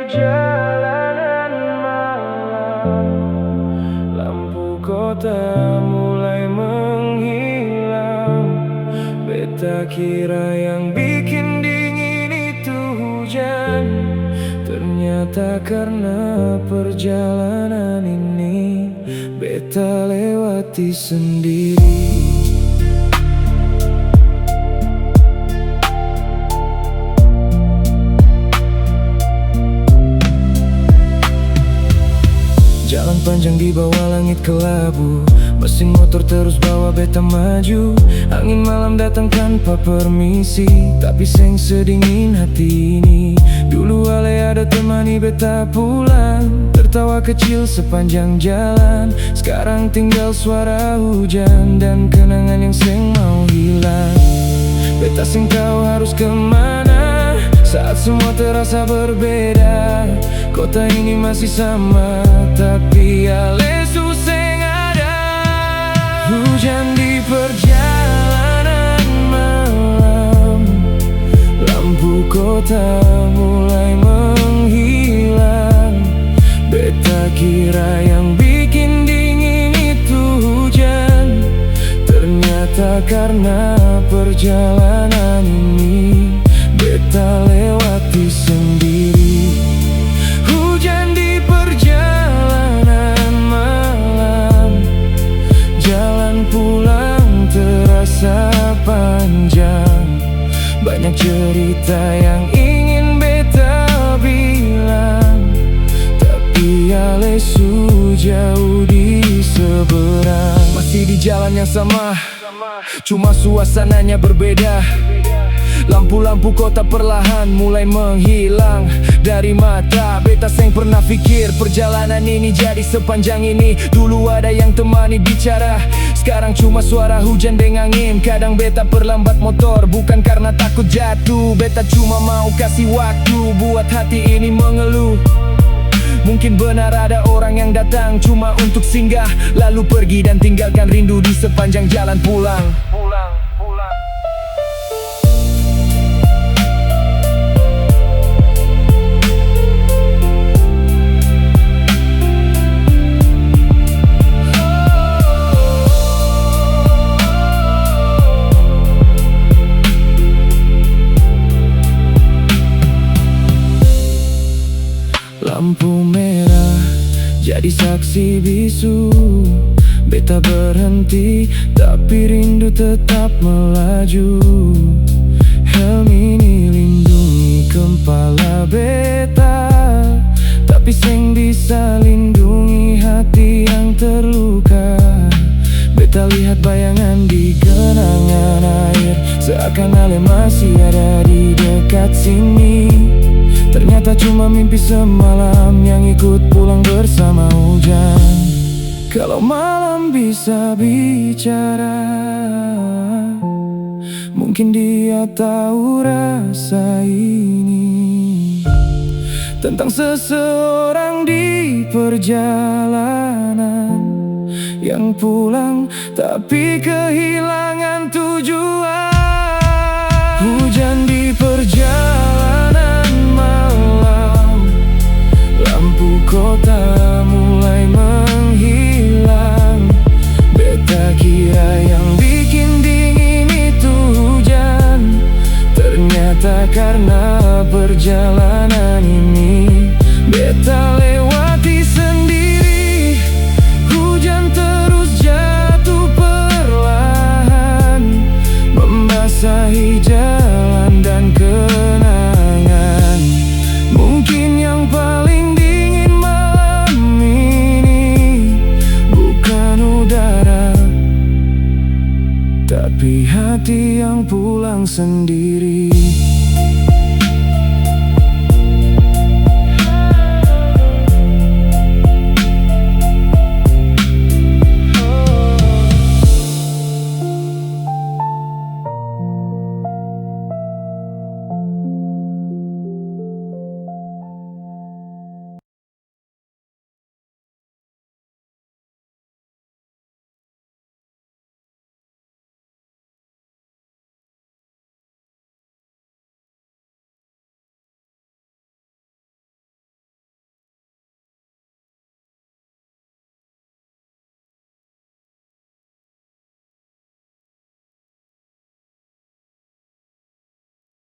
perjalanan malam, lampu kota mulai menghilang. Beta kira yang bikin dingin itu hujan, ternyata karena perjalanan ini beta lewati sendiri. Jalan panjang di bawah langit kelabu, mesin motor terus bawa beta maju. Angin malam datang tanpa permisi, tapi seng sedingin hati ini. Dulu ale ada temani beta pulang, tertawa kecil sepanjang jalan. Sekarang tinggal suara hujan dan kenangan yang seng mau hilang. Beta seng tahu harus kemana saat semua terasa berbeda. Kota ini masih sama, tapi ale seng ada. Hujan di perjalanan malam, lampu kota mulai menghilang. Beta kira yang bikin dingin itu hujan, ternyata karena perjalanan ini beta lewati sendiri. Hujan di perjalanan malam, jalan pulang terasa panjang. Banyak cerita yang ingin beta bilang, tapi ale jauh di seberang. Masih di jalan yang sama, cuma suasananya berbeda. Lampu-lampu kota perlahan mulai menghilang dari mata. Beta seng pernah pikir perjalanan ini jadi sepanjang ini. Dulu ada yang temani bicara, sekarang cuma suara hujan dengan angin. Kadang beta perlambat motor, bukan karena takut jatuh. Beta cuma mau kasih waktu buat hati ini mengeluh. Mungkin benar ada orang yang datang cuma untuk singgah, lalu pergi dan tinggalkan rindu di sepanjang jalan pulang. Lampu merah jadi saksi bisu. Beta berhenti, tapi rindu tetap melaju. Helm ini lindungi kepala beta, tapi seng bisa lindungi hati yang terluka. Beta lihat bayangan di genangan air, seakan ale masih ada di dekat sini. Ternyata cuma mimpi semalam yang ikut pulang bersama hujan. Kalau malam bisa bicara, mungkin dia tahu rasa ini. Tentang seseorang di perjalanan, yang pulang tapi kehilangan tujuan. Hujan di perjalanan malam, lampu kota mulai menghilang. Beta kira yang bikin dingin itu hujan, ternyata karena perjalanan ini beta lewati sendiri. Hujan terus jatuh perlahan, membasahi jalan dan kenangan. Mungkin yang paling dingin malam ini bukan udara, tapi hati yang pulang sendiri.